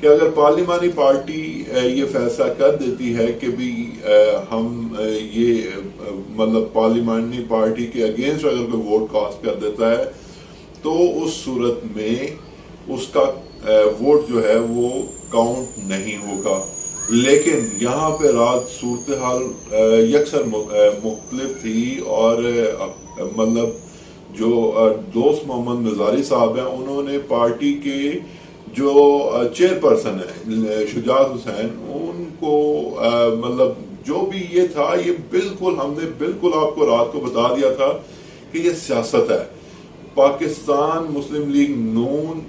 کہ اگر پارلیمانی پارٹی یہ فیصلہ کر دیتی ہے کہ بھی ہم یہ مطلب پارلیمانی پارٹی کے اگینسٹ اگر کوئی ووٹ کاسٹ کر دیتا ہے تو اس صورت میں اس کا ووٹ جو ہے وہ کاؤنٹ نہیں ہوگا. لیکن یہاں پہ رات صورتحال یکسر مختلف تھی اور مطلب جو دوست محمد مزاری صاحب ہیں انہوں نے پارٹی کے جو چیئر پرسن ہیں شجاعت حسین ان کو مطلب جو بھی یہ تھا یہ بالکل ہم نے بالکل آپ کو رات کو بتا دیا تھا کہ یہ سیاست ہے. پاکستان مسلم لیگ نون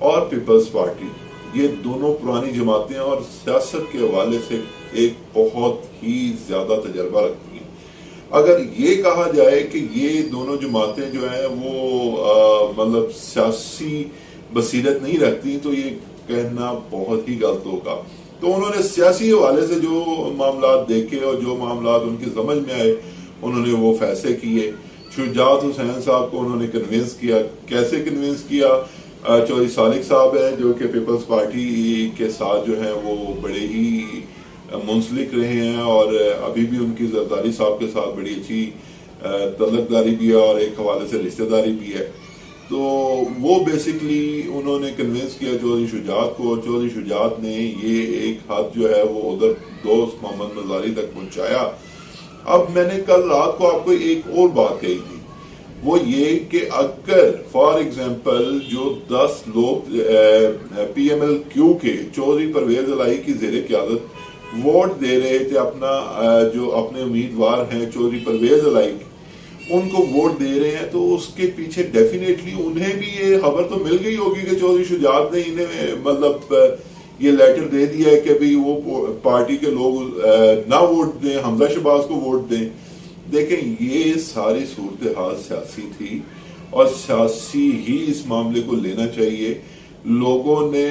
اور پیپلز پارٹی یہ دونوں پرانی جماعتیں اور سیاست کے حوالے سے ایک بہت ہی زیادہ تجربہ رکھتی ہیں. اگر یہ کہا جائے کہ یہ دونوں جماعتیں جو ہیں وہ مطلب سیاسی بصیرت نہیں رکھتی تو یہ کہنا بہت ہی غلط ہوگا. تو انہوں نے سیاسی حوالے سے جو معاملات دیکھے اور جو معاملات ان کی سمجھ میں آئے انہوں نے وہ فیصلے کیے. شجاعت حسین صاحب کو انہوں نے کنونس کیا. کیسے کنونس کیا؟ چودھری سالک صاحب ہیں جو کہ پیپلز پارٹی کے ساتھ جو ہیں وہ بڑے ہی منسلک رہے ہیں اور ابھی بھی ان کی زرداری صاحب کے ساتھ بڑی اچھی تعلق داری بھی ہے اور ایک حوالے سے رشتہ داری بھی ہے. تو وہ بیسکلی انہوں نے کنونس کیا چودھری شجاعت کو. چودھری شجاعت نے یہ ایک ہاتھ جو ہے وہ ادھر دوست محمد مزاری تک پہنچایا. اب میں نے کل رات کو آپ کو ایک اور بات کہی تھی وہ یہ کہ اگر فار ایگزامپل جو 10 لوگ پی ایم ایل کیو کے چودھری پرویز الہی کی زیر قیادت ووٹ دے رہے تھے اپنا جو اپنے امیدوار ہیں چودھری پرویز الہی ان کو ووٹ دے رہے ہیں تو اس کے پیچھے ڈیفینیٹلی انہیں بھی یہ خبر تو مل گئی ہوگی کہ چودھری شجاعت نے انہیں مطلب یہ لیٹر دے دیا ہے کہ بھی وہ پارٹی کے لوگ نہ ووٹ دیں حمزہ شہباز کو ووٹ دیں. دیکھیں یہ ساری صورتحال سیاسی تھی اور سیاسی ہی اس معاملے کو لینا چاہیے. لوگوں نے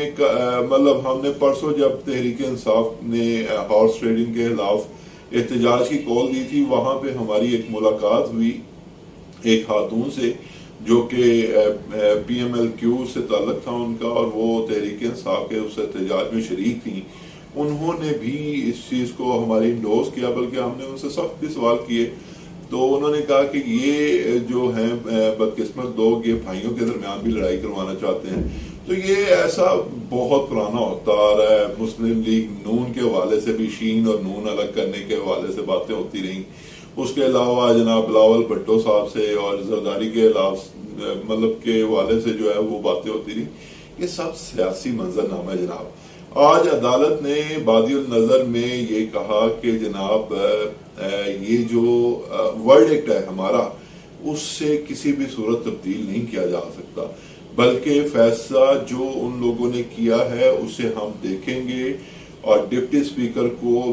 مطلب ہم نے پرسوں جب تحریک انصاف نے ہارس ٹریڈنگ کے خلاف احتجاج کی کال دی تھی وہاں پہ ہماری ایک ملاقات ہوئی ایک خاتون سے جو کہ پی ایم ایل کیو سے تعلق تھا ان کا اور وہ تحریک انصاف کے اس احتجاج میں شریک تھیں. انہوں نے بھی اس چیز کو ہماری انڈورس کیا بلکہ ہم نے ان سے سخت بھی سوال کیے تو انہوں نے کہا کہ یہ جو ہیں بدقسمت لوگ یہ بھائیوں کے درمیان بھی لڑائی کروانا چاہتے ہیں. تو یہ ایسا بہت پرانا ہوتا آ رہا ہے. مسلم لیگ نون کے حوالے سے بھی شین اور نون الگ کرنے کے حوالے سے باتیں ہوتی رہیں. اس کے علاوہ جناب بلاول بھٹو صاحب سے اور زرداری کے مطلب کے حوالے سے جو ہے وہ باتیں ہوتی رہیں. یہ سب سیاسی منظر نامہ ہے جناب. آج عدالت نے بادی النظر میں یہ کہا کہ جناب یہ جو ورڈکٹ ہے ہمارا اس سے کسی بھی صورت تبدیل نہیں کیا جا سکتا بلکہ فیصلہ جو ان لوگوں نے کیا ہے اسے ہم دیکھیں گے اور ڈپٹی اسپیکر کو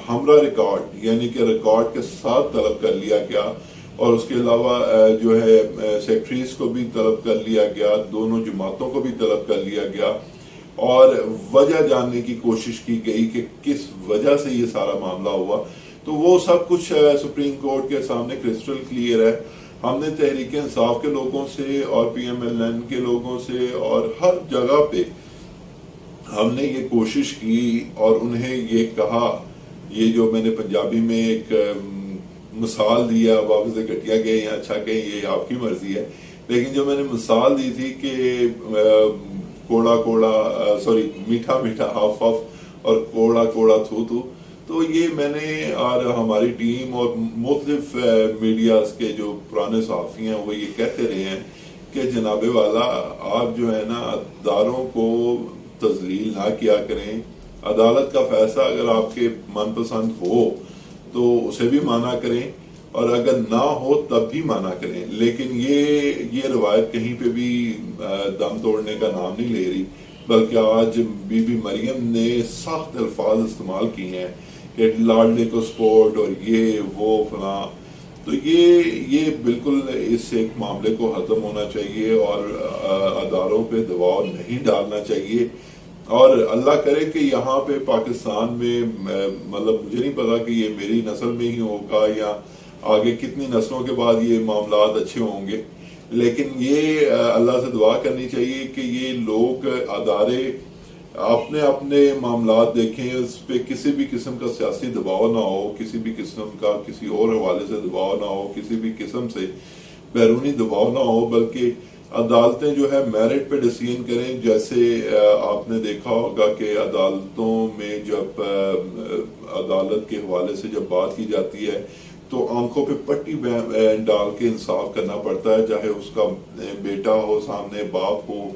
ہمراہ ریکارڈ یعنی کہ ریکارڈ کے ساتھ طلب کر لیا گیا اور اس کے علاوہ جو ہے سیکٹریز کو بھی طلب کر لیا گیا دونوں جماعتوں کو بھی طلب کر لیا گیا اور وجہ جاننے کی کوشش کی گئی کہ کس وجہ سے یہ سارا معاملہ ہوا. تو وہ سب کچھ سپریم کورٹ کے سامنے کرسٹل کلیئر ہے. ہم نے تحریک انصاف کے لوگوں سے اور پی ایم ایل این کے لوگوں سے اور ہر جگہ پہ ہم نے یہ کوشش کی اور انہیں یہ کہا یہ جو میں نے پنجابی میں ایک مثال دیا واپس سے گھٹیا گئے یا اچھا کہیں یہ آپ کی مرضی ہے لیکن جو میں نے مثال دی تھی کہ کوڑا کوڑا سوری میٹھا میٹھا ہاف ہاف اور کوڑا کوڑا تھو تھو تو یہ میں نے اور ہماری ٹیم اور مختلف میڈیاز کے جو پرانے صحافی ہیں وہ یہ کہتے رہے ہیں کہ جناب والا آپ جو ہے نا اداروں کو تذلیل نہ کیا کریں. عدالت کا فیصلہ اگر آپ کے من پسند ہو تو اسے بھی مانا کریں اور اگر نہ ہو تب بھی مانا کریں. لیکن یہ روایت کہیں پہ بھی دم توڑنے کا نام نہیں لے رہی بلکہ آج بی بی مریم نے سخت الفاظ استعمال کیے ہیں کہ لاڈلے کو سپورٹ اور یہ وہ فلاں. تو یہ بالکل اس ایک معاملے کو ختم ہونا چاہیے اور اداروں پہ دباؤ نہیں ڈالنا چاہیے اور اللہ کرے کہ یہاں پہ پاکستان میں مطلب مجھے نہیں پتا کہ یہ میری نسل میں ہی ہوگا یا آگے کتنی نسلوں کے بعد یہ معاملات اچھے ہوں گے لیکن یہ اللہ سے دعا کرنی چاہیے کہ یہ لوگ ادارے اپنے اپنے معاملات دیکھیں، اس پہ کسی بھی قسم کا سیاسی دباؤ نہ ہو، کسی بھی قسم کا کسی اور حوالے سے دباؤ نہ ہو، کسی بھی قسم سے بیرونی دباؤ نہ ہو، بلکہ عدالتیں جو ہے میرٹ پہ ڈیسیژن کریں. جیسے آپ نے دیکھا ہوگا کہ عدالتوں میں جب عدالت کے حوالے سے جب بات کی جاتی ہے تو آنکھوں پہ پٹی ڈال کے انصاف کرنا پڑتا ہے، چاہے اس کا بیٹا ہو سامنے، باپ ہو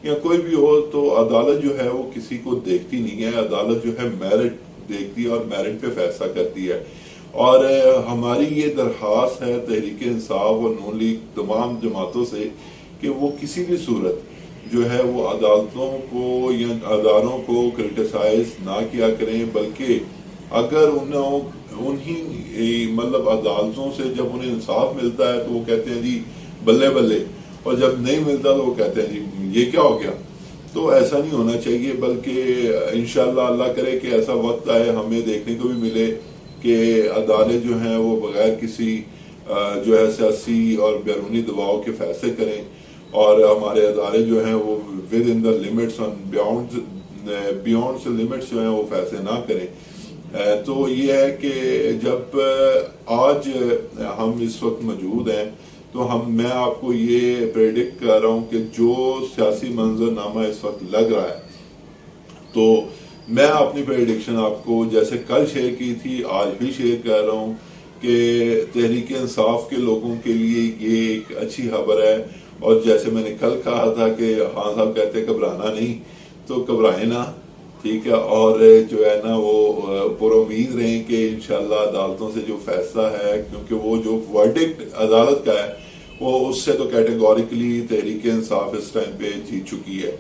یا کوئی بھی ہو. تو عدالت جو ہے وہ کسی کو دیکھتی نہیں ہے، عدالت جو ہے میرٹ دیکھتی ہے اور میرٹ پہ فیصلہ کرتی ہے. اور ہماری یہ درخواست ہے تحریک انصاف اور نون لیگ تمام جماعتوں سے کہ وہ کسی بھی صورت جو ہے وہ عدالتوں کو یا اداروں کو کرٹیسائز نہ کیا کریں، بلکہ اگر انہی مطلب عدالتوں سے جب انہیں انصاف ملتا ہے تو وہ کہتے ہیں جی بلے بلے، اور جب نہیں ملتا تو وہ کہتے ہیں جی یہ کیا ہو گیا. تو ایسا نہیں ہونا چاہیے، بلکہ انشاءاللہ اللہ کرے کہ ایسا وقت آئے ہمیں دیکھنے کو بھی ملے کہ عدالت جو ہیں وہ بغیر کسی جو ہے سیاسی اور بیرونی دباؤ کے فیصلے کریں، اور ہمارے ادارے جو ہیں وہ with in the limits beyond limits جو ہیں وہ فیصلے نہ کریں. تو یہ ہے کہ جب آج ہم اس وقت موجود ہیں تو میں آپ کو یہ پریڈکٹ کر رہا ہوں کہ جو سیاسی منظر نامہ اس وقت لگ رہا ہے، تو میں اپنی پریڈکشن آپ کو جیسے کل شیئر کی تھی آج بھی شیئر کر رہا ہوں کہ تحریک انصاف کے لوگوں کے لیے یہ ایک اچھی خبر ہے. اور جیسے میں نے کل کہا تھا کہ خان صاحب کہتے ہیں گھبرانا نہیں، تو گھبرائیں نا، ٹھیک ہے. اور جو ہے نا وہ پر امید رہیں کہ انشاءاللہ عدالتوں سے جو فیصلہ ہے، کیونکہ وہ جو ورڈکٹ عدالت کا ہے وہ اس سے تو کیٹیگوریکلی تحریک انصاف اس ٹائم پہ جیت چکی ہے.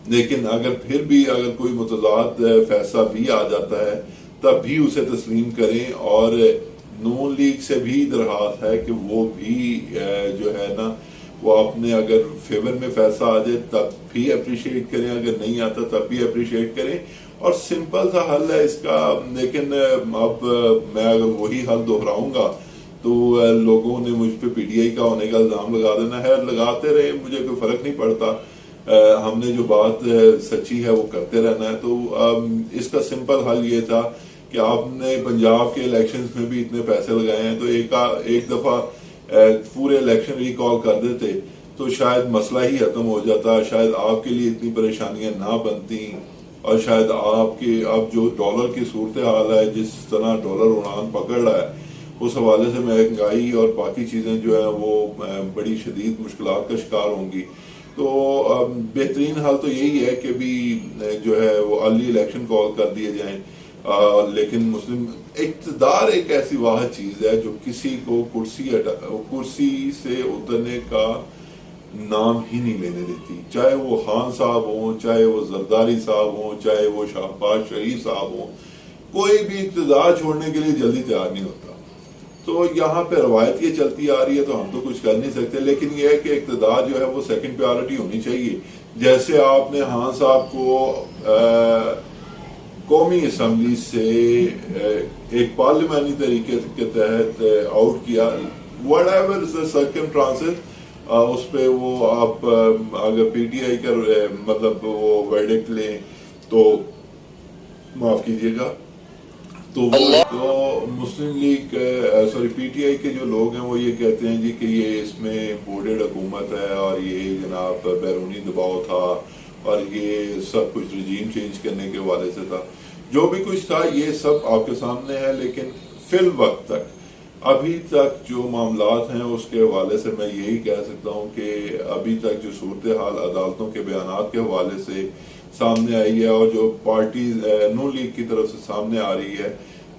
لیکن پھر بھی اگر کوئی متضاد فیصلہ بھی آ جاتا ہے تب بھی اسے تسلیم کریں، اور نون لیگ سے بھی درخواست ہے کہ وہ بھی جو ہے نا وہ اپنے اگر فیور میں فیصلہ آ جائے تب بھی اپریشیٹ کریں، اگر نہیں آتا تب بھی اپریشیٹ کریں. اور سمپل سا حل ہے اس کا. لیکن اب میں اگر وہی حل دہراؤں گا تو لوگوں نے مجھ پہ پی ٹی آئی کا ہونے کا الزام لگا دینا ہے. لگاتے رہے، مجھے کوئی فرق نہیں پڑتا، ہم نے جو بات سچی ہے وہ کرتے رہنا ہے. تو اس کا سمپل حل یہ تھا کہ آپ نے پنجاب کے الیکشنز میں بھی اتنے پیسے لگائے ہیں، تو ایک دفعہ پورے الیکشن ریکال کر دیتے تو شاید مسئلہ ہی ختم ہو جاتا، شاید آپ کے لیے اتنی پریشانیاں نہ بنتی، اور شاید آپ کے اب جو ڈالر کی صورتحال ہے، جس طرح ڈالر اڑان پکڑ رہا ہے، اس حوالے سے مہنگائی اور باقی چیزیں جو ہیں وہ بڑی شدید مشکلات کا شکار ہوں گی. تو بہترین حل تو یہی ہے کہ بھی جو ہے وہ ارلی الیکشن کال کر دیے جائیں. لیکن مسلم اقتدار ایک ایسی واحد چیز ہے جو کسی کو کرسی سے اترنے کا نام ہی نہیں لینے دیتی، چاہے وہ خان صاحب ہوں، چاہے وہ زرداری صاحب ہوں، چاہے وہ شہباز شریف صاحب ہوں، کوئی بھی اقتدار چھوڑنے کے لیے جلدی تیار نہیں ہوتا. تو یہاں پہ روایت یہ چلتی آ رہی ہے تو ہم تو کچھ کر نہیں سکتے، لیکن یہ ہے کہ اقتدار جو ہے وہ سیکنڈ پریورٹی ہونی چاہیے. جیسے آپ نے خان صاحب کو قومی اسمبلی سے ایک پارلیمانی طریقے کے تحت آؤٹ کیا، whatever is the circumstances, اس پہ وہ آپ اگر پی ٹی آئی کا مطلب وہ ورڈکٹ لیں تو معاف کیجیے گا، تو مسلم لیگ پی ٹی آئی کے جو لوگ ہیں وہ یہ کہتے ہیں جی کہ یہ اس میں بورڈڈ حکومت ہے اور یہ جناب بیرونی دباؤ تھا اور یہ سب کچھ رجیم چینج کرنے کے حوالے سے تھا. جو بھی کچھ تھا یہ سب آپ کے سامنے ہے، لیکن فی الوقت تک ابھی تک جو معاملات ہیں اس کے حوالے سے میں یہی کہہ سکتا ہوں کہ ابھی تک جو صورتحال عدالتوں کے بیانات کے حوالے سے سامنے آئی ہے اور جو پارٹیز نون لیگ کی طرف سے سامنے آ رہی ہے،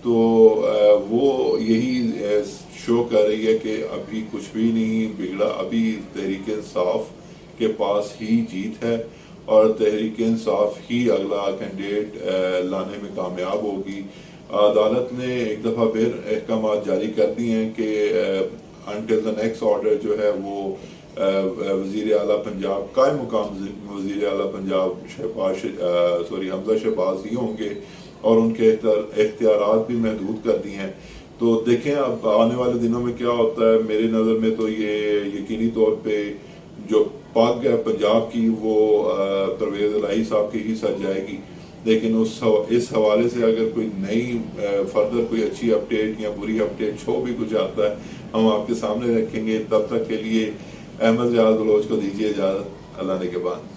تو وہ یہی شو کر رہی ہے کہ ابھی کچھ بھی نہیں بگڑا، ابھی تحریک انصاف کے پاس ہی جیت ہے اور تحریک انصاف ہی اگلا کینڈیڈیٹ لانے میں کامیاب ہوگی. عدالت نے ایک دفعہ پھر احکامات جاری کر دیے ہیں کہ انٹل دا نیکسٹ آرڈر جو ہے وہ وزیر اعلیٰ پنجاب قائم مقام وزیر اعلیٰ پنجاب حمزہ شہباز ہی ہوں گے اور ان کے اختیارات بھی محدود کر دی ہیں. تو دیکھیں اب آنے والے دنوں میں کیا ہوتا ہے. میری نظر میں تو یہ یقینی طور پہ جو پاک گئے پنجاب کی وہ پرویز الہی صاحب کی ہی سچ جائے گی، لیکن اس حوالے سے اگر کوئی نئی فردر کوئی اچھی اپڈیٹ یا بری اپڈیٹ جو بھی کچھ آتا ہے ہم آپ کے سامنے رکھیں گے. تب تک کے لیے احمد ریاض بلوچ کو دیجیے اجازت. اللہ نے کے بعد.